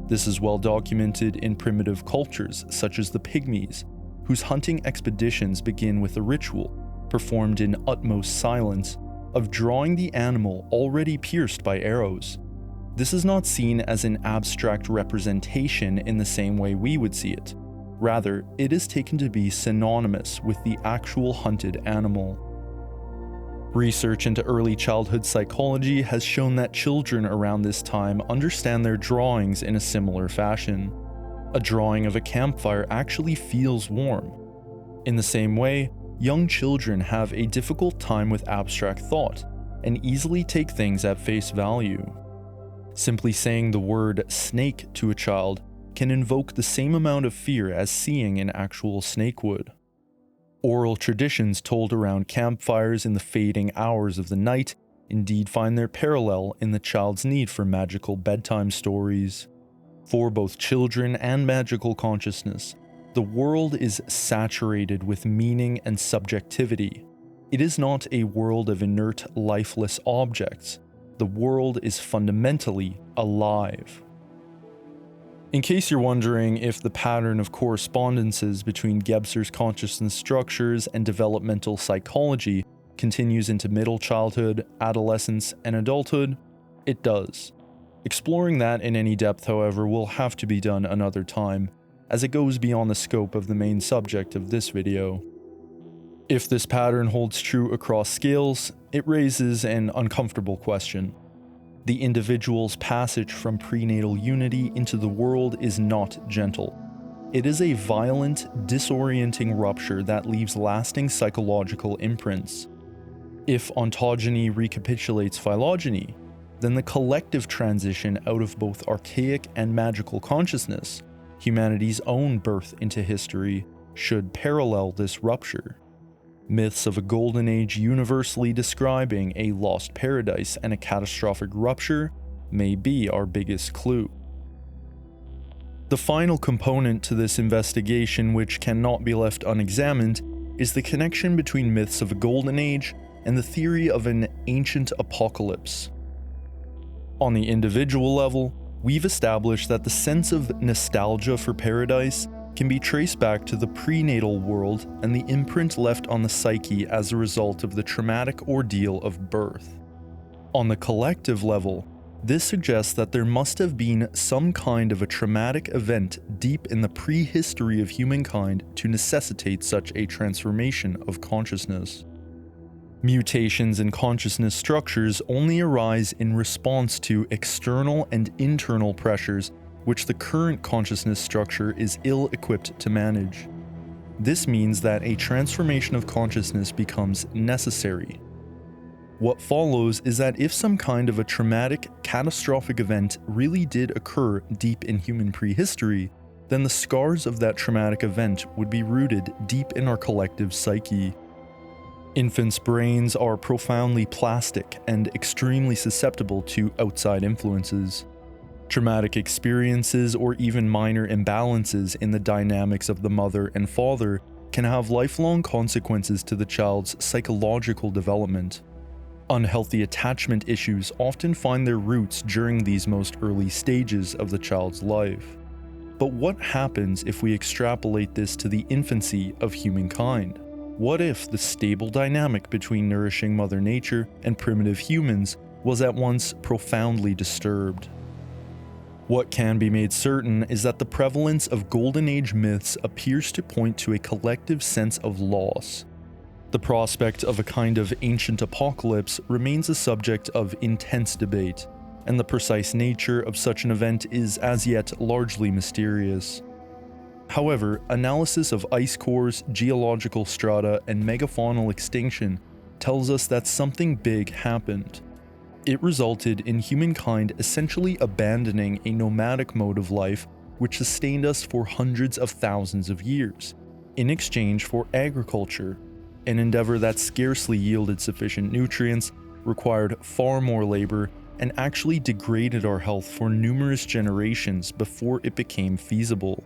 This is well documented in primitive cultures such as the Pygmies, whose hunting expeditions begin with a ritual, performed in utmost silence, of drawing the animal already pierced by arrows. This is not seen as an abstract representation in the same way we would see it. Rather, it is taken to be synonymous with the actual hunted animal. Research into early childhood psychology has shown that children around this time understand their drawings in a similar fashion. A drawing of a campfire actually feels warm. In the same way, young children have a difficult time with abstract thought and easily take things at face value. Simply saying the word snake to a child can invoke the same amount of fear as seeing an actual snake would. Oral traditions told around campfires in the fading hours of the night indeed find their parallel in the child's need for magical bedtime stories. For both children and magical consciousness, the world is saturated with meaning and subjectivity. It is not a world of inert, lifeless objects. The world is fundamentally alive. In case you're wondering if the pattern of correspondences between Gebser's consciousness structures and developmental psychology continues into middle childhood, adolescence, and adulthood, it does. Exploring that in any depth, however, will have to be done another time, as it goes beyond the scope of the main subject of this video. If this pattern holds true across scales, it raises an uncomfortable question. The individual's passage from prenatal unity into the world is not gentle. It is a violent, disorienting rupture that leaves lasting psychological imprints. If ontogeny recapitulates phylogeny, then the collective transition out of both archaic and magical consciousness, humanity's own birth into history, should parallel this rupture. Myths of a golden age universally describing a lost paradise and a catastrophic rupture may be our biggest clue. The final component to this investigation, which cannot be left unexamined, is the connection between myths of a golden age and the theory of an ancient apocalypse. On the individual level, we've established that the sense of nostalgia for paradise can be traced back to the prenatal world and the imprint left on the psyche as a result of the traumatic ordeal of birth. On the collective level, this suggests that there must have been some kind of a traumatic event deep in the prehistory of humankind to necessitate such a transformation of consciousness. Mutations in consciousness structures only arise in response to external and internal pressures which the current consciousness structure is ill-equipped to manage. This means that a transformation of consciousness becomes necessary. What follows is that if some kind of a traumatic, catastrophic event really did occur deep in human prehistory, then the scars of that traumatic event would be rooted deep in our collective psyche. Infants' brains are profoundly plastic and extremely susceptible to outside influences. Traumatic experiences or even minor imbalances in the dynamics of the mother and father can have lifelong consequences to the child's psychological development. Unhealthy attachment issues often find their roots during these most early stages of the child's life. But what happens if we extrapolate this to the infancy of humankind? What if the stable dynamic between nourishing Mother Nature and primitive humans was at once profoundly disturbed? What can be made certain is that the prevalence of Golden Age myths appears to point to a collective sense of loss. The prospect of a kind of ancient apocalypse remains a subject of intense debate, and the precise nature of such an event is as yet largely mysterious. However, analysis of ice cores, geological strata, and megafaunal extinction tells us that something big happened. It resulted in humankind essentially abandoning a nomadic mode of life which sustained us for hundreds of thousands of years, in exchange for agriculture, an endeavor that scarcely yielded sufficient nutrients, required far more labor, and actually degraded our health for numerous generations before it became feasible.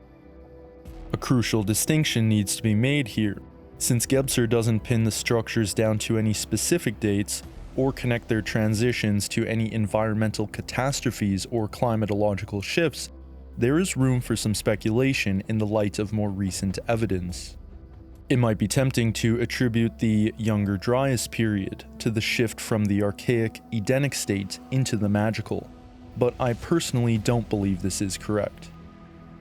A crucial distinction needs to be made here, since Gebser doesn't pin the structures down to any specific dates, or connect their transitions to any environmental catastrophes or climatological shifts. There is room for some speculation in the light of more recent evidence. It might be tempting to attribute the Younger Dryas period to the shift from the archaic Edenic state into the magical, but I personally don't believe this is correct.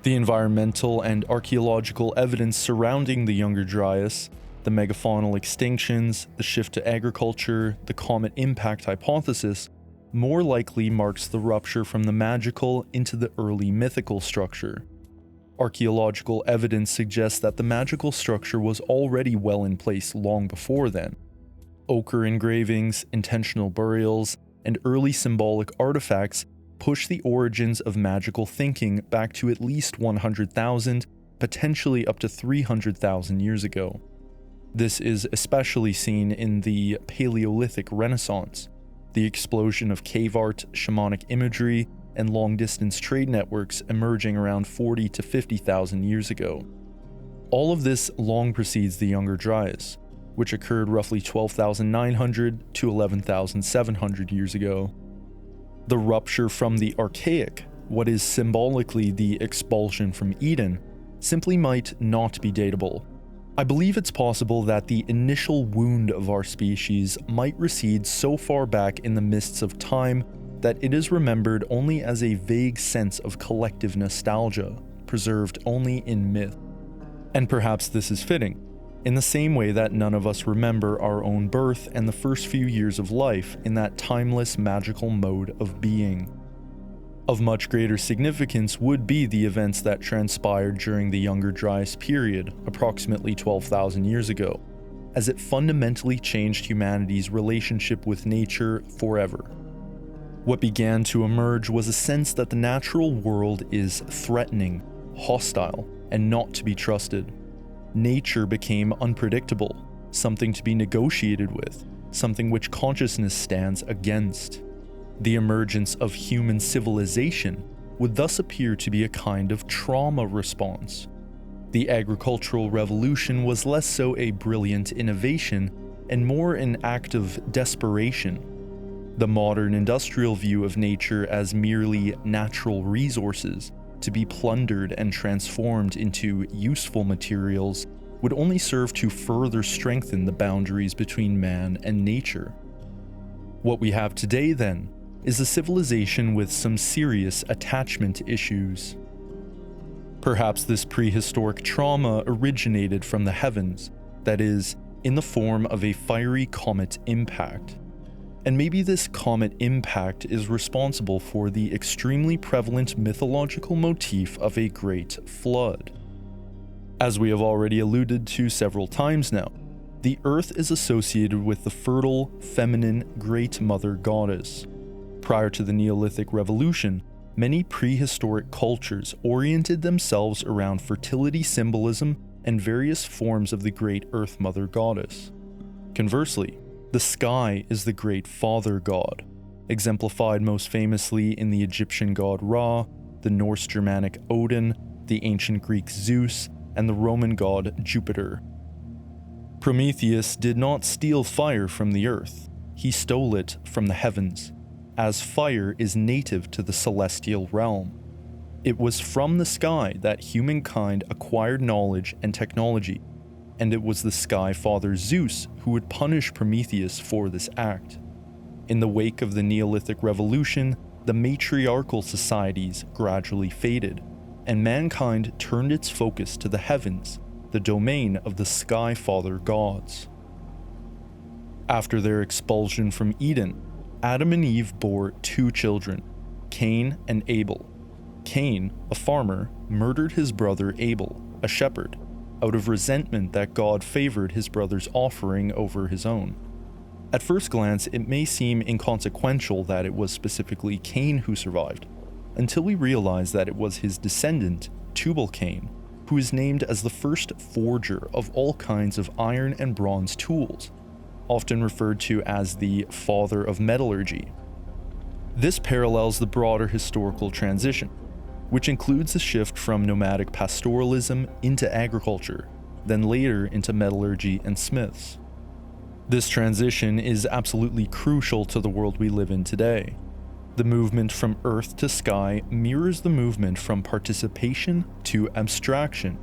The environmental and archaeological evidence surrounding the Younger Dryas, the megafaunal extinctions, the shift to agriculture, the comet impact hypothesis, more likely marks the rupture from the magical into the early mythical structure. Archaeological evidence suggests that the magical structure was already well in place long before then. Ochre engravings, intentional burials, and early symbolic artifacts push the origins of magical thinking back to at least 100,000, potentially up to 300,000 years ago. This is especially seen in the Paleolithic Renaissance, the explosion of cave art, shamanic imagery, and long-distance trade networks emerging around 40 to 50,000 years ago. All of this long precedes the Younger Dryas, which occurred roughly 12,900 to 11,700 years ago. The rupture from the archaic, what is symbolically the expulsion from Eden, simply might not be datable. I believe it's possible that the initial wound of our species might recede so far back in the mists of time that it is remembered only as a vague sense of collective nostalgia, preserved only in myth. And perhaps this is fitting, in the same way that none of us remember our own birth and the first few years of life in that timeless magical mode of being. Of much greater significance would be the events that transpired during the Younger Dryas period, approximately 12,000 years ago, as it fundamentally changed humanity's relationship with nature forever. What began to emerge was a sense that the natural world is threatening, hostile, and not to be trusted. Nature became unpredictable, something to be negotiated with, something which consciousness stands against. The emergence of human civilization would thus appear to be a kind of trauma response. The agricultural revolution was less so a brilliant innovation and more an act of desperation. The modern industrial view of nature as merely natural resources to be plundered and transformed into useful materials would only serve to further strengthen the boundaries between man and nature. What we have today, then, is a civilization with some serious attachment issues. Perhaps this prehistoric trauma originated from the heavens, that is, in the form of a fiery comet impact. And maybe this comet impact is responsible for the extremely prevalent mythological motif of a great flood. As we have already alluded to several times now, the Earth is associated with the fertile, feminine, Great Mother Goddess. Prior to the Neolithic Revolution, many prehistoric cultures oriented themselves around fertility symbolism and various forms of the Great Earth Mother Goddess. Conversely, the sky is the great father god, exemplified most famously in the Egyptian god Ra, the Norse Germanic Odin, the ancient Greek Zeus, and the Roman god Jupiter. Prometheus did not steal fire from the earth, he stole it from the heavens, as fire is native to the celestial realm. It was from the sky that humankind acquired knowledge and technology, and it was the sky father Zeus who would punish Prometheus for this act. In the wake of the Neolithic Revolution, the matriarchal societies gradually faded, and mankind turned its focus to the heavens, the domain of the sky father gods. After their expulsion from Eden, Adam and Eve bore 2 children, Cain and Abel. Cain, a farmer, murdered his brother Abel, a shepherd, out of resentment that God favored his brother's offering over his own. At first glance, it may seem inconsequential that it was specifically Cain who survived, until we realize that it was his descendant, Tubal-Cain, who is named as the first forger of all kinds of iron and bronze tools, often referred to as the father of metallurgy. This parallels the broader historical transition, which includes the shift from nomadic pastoralism into agriculture, then later into metallurgy and smiths. This transition is absolutely crucial to the world we live in today. The movement from earth to sky mirrors the movement from participation to abstraction.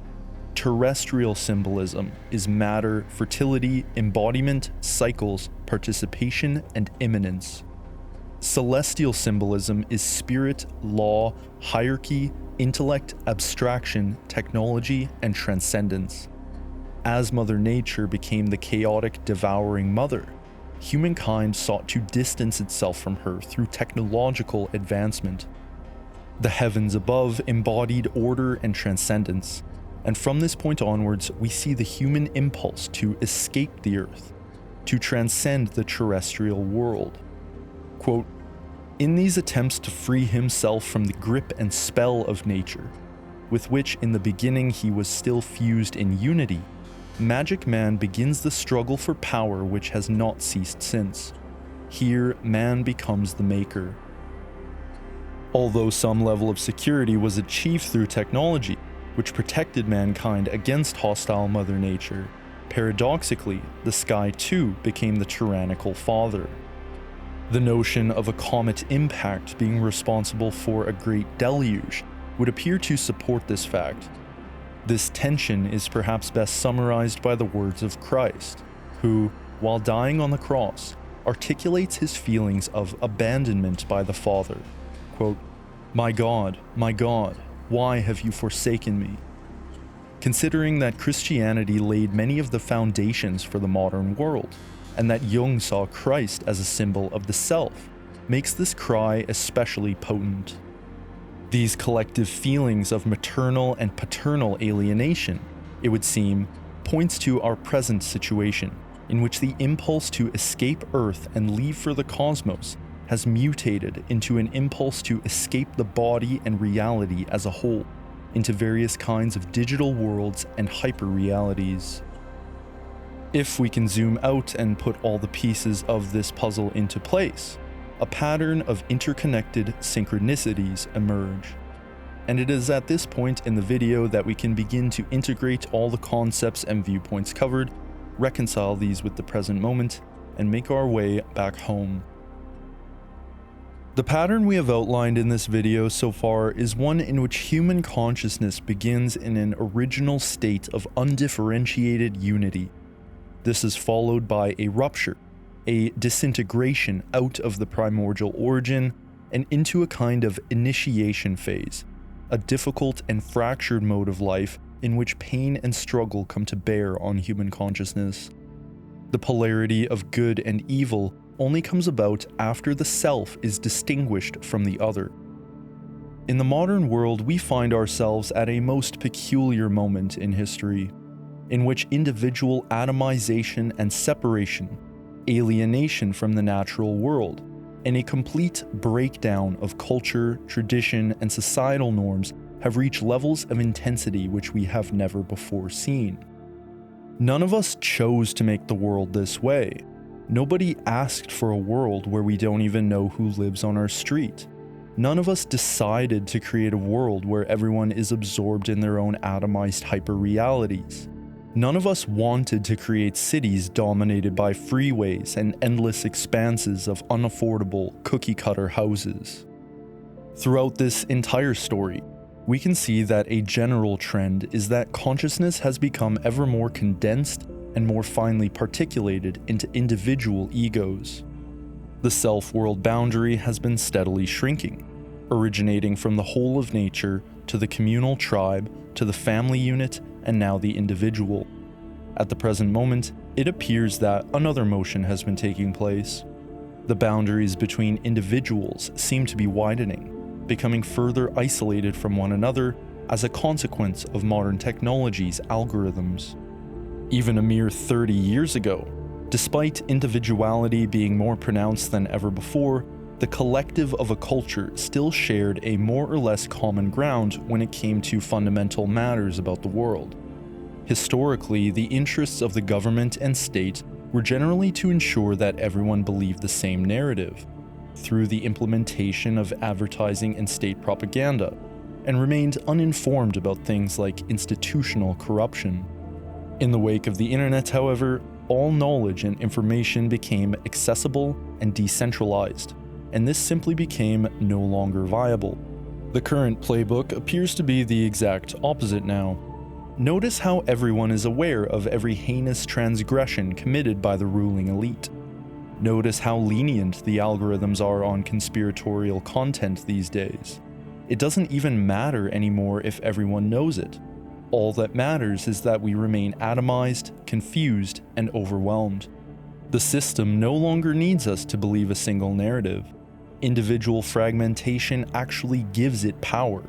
Terrestrial symbolism is matter, fertility, embodiment, cycles, participation, and immanence. Celestial symbolism is spirit, law, hierarchy, intellect, abstraction, technology, and transcendence. As Mother Nature became the chaotic, devouring mother, humankind sought to distance itself from her through technological advancement. The heavens above embodied order and transcendence, and from this point onwards, we see the human impulse to escape the earth, to transcend the terrestrial world. Quote, "In these attempts to free himself from the grip and spell of nature, with which in the beginning he was still fused in unity, Magic Man begins the struggle for power which has not ceased since. Here, man becomes the maker." Although some level of security was achieved through technology, which protected mankind against hostile Mother Nature, paradoxically, the sky too became the tyrannical father. The notion of a comet impact being responsible for a great deluge would appear to support this fact. This tension is perhaps best summarized by the words of Christ, who, while dying on the cross, articulates his feelings of abandonment by the Father. Quote, my God, why have you forsaken me?" Considering that Christianity laid many of the foundations for the modern world, and that Jung saw Christ as a symbol of the self, makes this cry especially potent. These collective feelings of maternal and paternal alienation, it would seem, points to our present situation, in which the impulse to escape Earth and leave for the cosmos has mutated into an impulse to escape the body and reality as a whole, into various kinds of digital worlds and hyper-realities. If we can zoom out and put all the pieces of this puzzle into place, a pattern of interconnected synchronicities emerge. And it is at this point in the video that we can begin to integrate all the concepts and viewpoints covered, reconcile these with the present moment, and make our way back home. The pattern we have outlined in this video so far is one in which human consciousness begins in an original state of undifferentiated unity. This is followed by a rupture, a disintegration out of the primordial origin and into a kind of initiation phase, a difficult and fractured mode of life in which pain and struggle come to bear on human consciousness. The polarity of good and evil only comes about after the self is distinguished from the other. In the modern world, we find ourselves at a most peculiar moment in history, in which individual atomization and separation, alienation from the natural world, and a complete breakdown of culture, tradition, and societal norms have reached levels of intensity which we have never before seen. None of us chose to make the world this way. Nobody asked for a world where we don't even know who lives on our street. None of us decided to create a world where everyone is absorbed in their own atomized hyper-realities. None of us wanted to create cities dominated by freeways and endless expanses of unaffordable cookie-cutter houses. Throughout this entire story, we can see that a general trend is that consciousness has become ever more condensed and more finely particulated into individual egos. The self-world boundary has been steadily shrinking, originating from the whole of nature to the communal tribe to the family unit and now the individual. At the present moment, it appears that another motion has been taking place. The boundaries between individuals seem to be widening, becoming further isolated from one another as a consequence of modern technology's algorithms. Even a mere 30 years ago, despite individuality being more pronounced than ever before, the collective of a culture still shared a more or less common ground when it came to fundamental matters about the world. Historically, the interests of the government and state were generally to ensure that everyone believed the same narrative, through the implementation of advertising and state propaganda, and remained uninformed about things like institutional corruption. In the wake of the internet, however, all knowledge and information became accessible and decentralized, and this simply became no longer viable. The current playbook appears to be the exact opposite now. Notice how everyone is aware of every heinous transgression committed by the ruling elite. Notice how lenient the algorithms are on conspiratorial content these days. It doesn't even matter anymore if everyone knows it. All that matters is that we remain atomized, confused, and overwhelmed. The system no longer needs us to believe a single narrative. Individual fragmentation actually gives it power.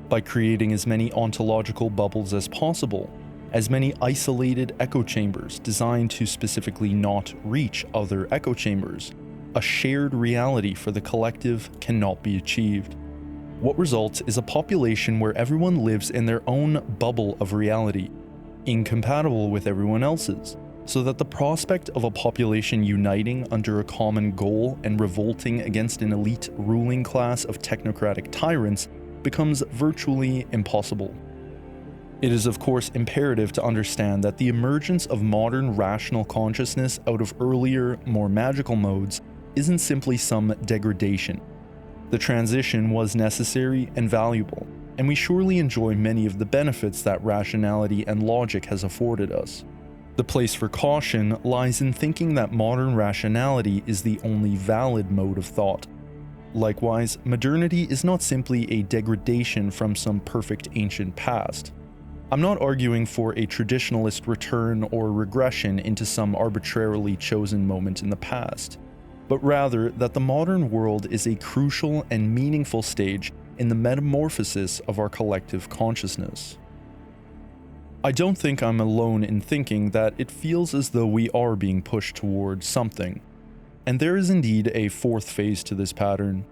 By creating as many ontological bubbles as possible, as many isolated echo chambers designed to specifically not reach other echo chambers, a shared reality for the collective cannot be achieved. What results is a population where everyone lives in their own bubble of reality, incompatible with everyone else's, so that the prospect of a population uniting under a common goal and revolting against an elite ruling class of technocratic tyrants becomes virtually impossible. It is of course imperative to understand that the emergence of modern rational consciousness out of earlier, more magical modes isn't simply some degradation. The transition was necessary and valuable, and we surely enjoy many of the benefits that rationality and logic has afforded us. The place for caution lies in thinking that modern rationality is the only valid mode of thought. Likewise, modernity is not simply a degradation from some perfect ancient past. I'm not arguing for a traditionalist return or regression into some arbitrarily chosen moment in the past, but rather that the modern world is a crucial and meaningful stage in the metamorphosis of our collective consciousness. I don't think I'm alone in thinking that it feels as though we are being pushed towards something, and there is indeed a fourth phase to this pattern,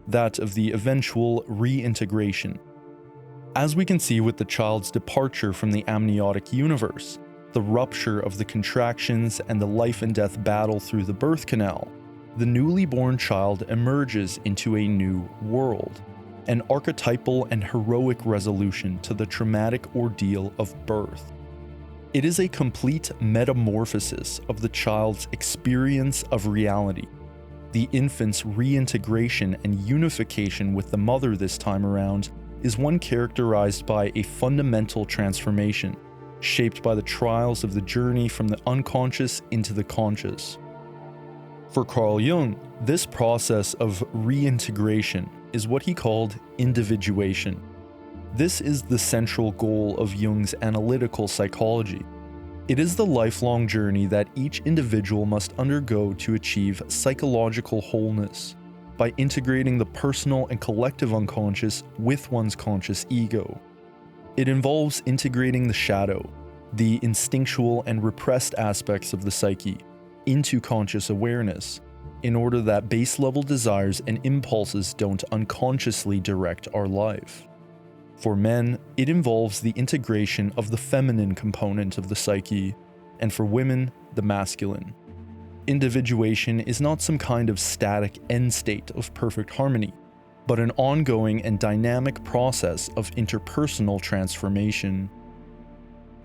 that of the eventual reintegration. As we can see with the child's departure from the Amniotic Universe, the rupture of the contractions and the life and death battle through the birth canal, the newly born child emerges into a new world, an archetypal and heroic resolution to the traumatic ordeal of birth. It is a complete metamorphosis of the child's experience of reality. The infant's reintegration and unification with the mother this time around is one characterized by a fundamental transformation, shaped by the trials of the journey from the unconscious into the conscious. For Carl Jung, this process of reintegration is what he called individuation. This is the central goal of Jung's analytical psychology. It is the lifelong journey that each individual must undergo to achieve psychological wholeness, by integrating the personal and collective unconscious with one's conscious ego. It involves integrating the shadow, the instinctual and repressed aspects of the psyche, into conscious awareness, in order that base-level desires and impulses don't unconsciously direct our life. For men, it involves the integration of the feminine component of the psyche, and for women, the masculine. Individuation is not some kind of static end state of perfect harmony, but an ongoing and dynamic process of interpersonal transformation.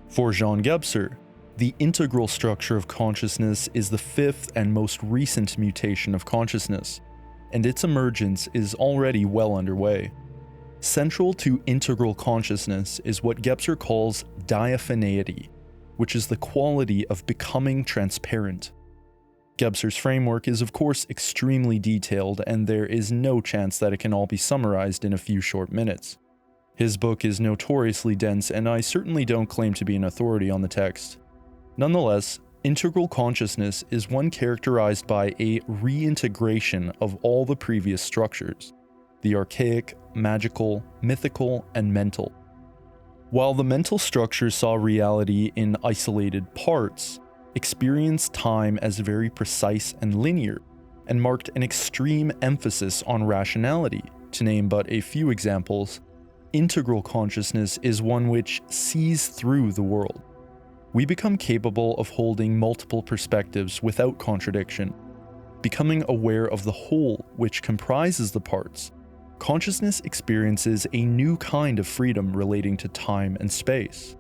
For Jean Gebser, the integral structure of consciousness is the fifth and most recent mutation of consciousness, and its emergence is already well underway. Central to integral consciousness is what Gebser calls diaphaneity, which is the quality of becoming transparent. Gebser's framework is of course extremely detailed, and there is no chance that it can all be summarized in a few short minutes. His book is notoriously dense, and I certainly don't claim to be an authority on the text. Nonetheless, integral consciousness is one characterized by a reintegration of all the previous structures: the archaic, magical, mythical, and mental. While the mental structure saw reality in isolated parts, experienced time as very precise and linear, and marked an extreme emphasis on rationality, to name but a few examples, integral consciousness is one which sees through the world. We become capable of holding multiple perspectives without contradiction. Becoming aware of the whole which comprises the parts, consciousness experiences a new kind of freedom relating to time and space.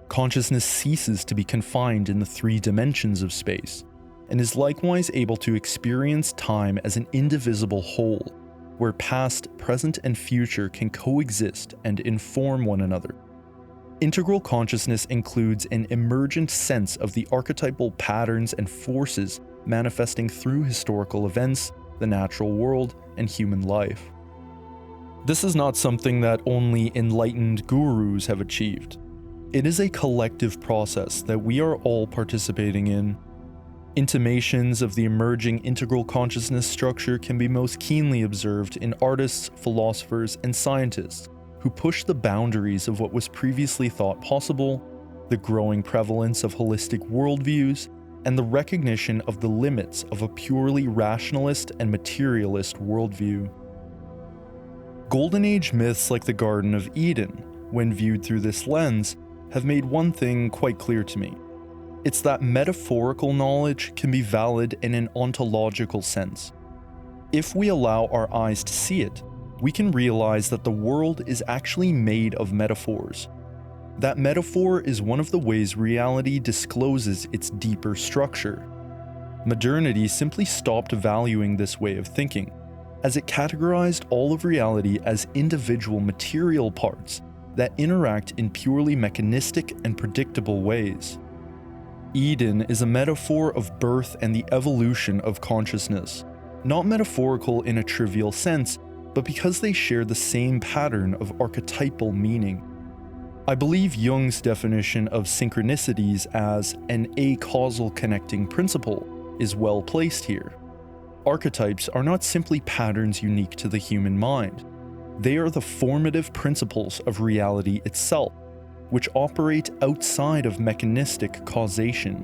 Consciousness ceases to be confined in the three dimensions of space, and is likewise able to experience time as an indivisible whole, where past, present, and future can coexist and inform one another. Integral consciousness includes an emergent sense of the archetypal patterns and forces manifesting through historical events, the natural world, and human life. This is not something that only enlightened gurus have achieved. It is a collective process that we are all participating in. Intimations of the emerging integral consciousness structure can be most keenly observed in artists, philosophers, and scientists who push the boundaries of what was previously thought possible, the growing prevalence of holistic worldviews, and the recognition of the limits of a purely rationalist and materialist worldview. Golden Age myths like the Garden of Eden, when viewed through this lens, have made one thing quite clear to me. It's that metaphorical knowledge can be valid in an ontological sense. If we allow our eyes to see it, we can realize that the world is actually made of metaphors. That metaphor is one of the ways reality discloses its deeper structure. Modernity simply stopped valuing this way of thinking, as it categorized all of reality as individual material parts that interact in purely mechanistic and predictable ways. Eden is a metaphor of birth and the evolution of consciousness, not metaphorical in a trivial sense, but because they share the same pattern of archetypal meaning. I believe Jung's definition of synchronicities as an acausal connecting principle is well placed here. Archetypes are not simply patterns unique to the human mind. They are the formative principles of reality itself, which operate outside of mechanistic causation.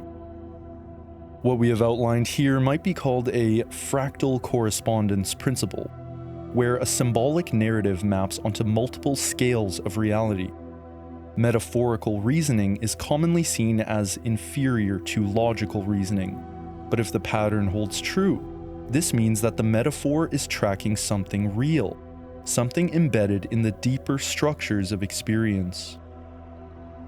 What we have outlined here might be called a fractal correspondence principle, where a symbolic narrative maps onto multiple scales of reality. Metaphorical reasoning is commonly seen as inferior to logical reasoning, but if the pattern holds true, this means that the metaphor is tracking something real, something embedded in the deeper structures of experience.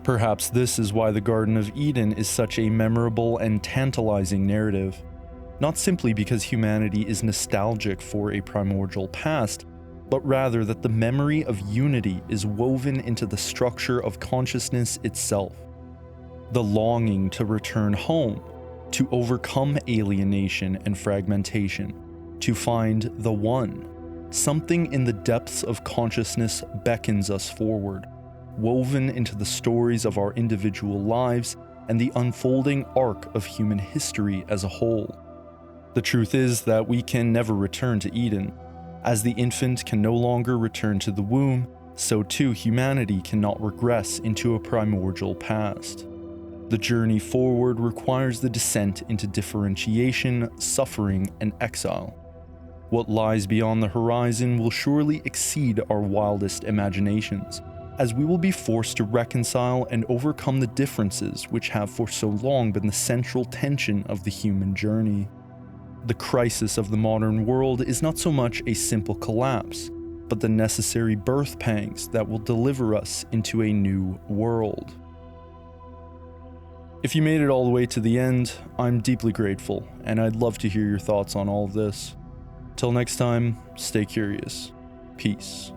Perhaps this is why the Garden of Eden is such a memorable and tantalizing narrative. Not simply because humanity is nostalgic for a primordial past, but rather that the memory of unity is woven into the structure of consciousness itself. The longing to return home, to overcome alienation and fragmentation, to find the one. Something in the depths of consciousness beckons us forward, woven into the stories of our individual lives and the unfolding arc of human history as a whole. The truth is that we can never return to Eden. As the infant can no longer return to the womb, so too humanity cannot regress into a primordial past. The journey forward requires the descent into differentiation, suffering, and exile. What lies beyond the horizon will surely exceed our wildest imaginations, as we will be forced to reconcile and overcome the differences which have for so long been the central tension of the human journey. The crisis of the modern world is not so much a simple collapse, but the necessary birth pangs that will deliver us into a new world. If you made it all the way to the end, I'm deeply grateful, and I'd love to hear your thoughts on all of this. Till next time, stay curious. Peace.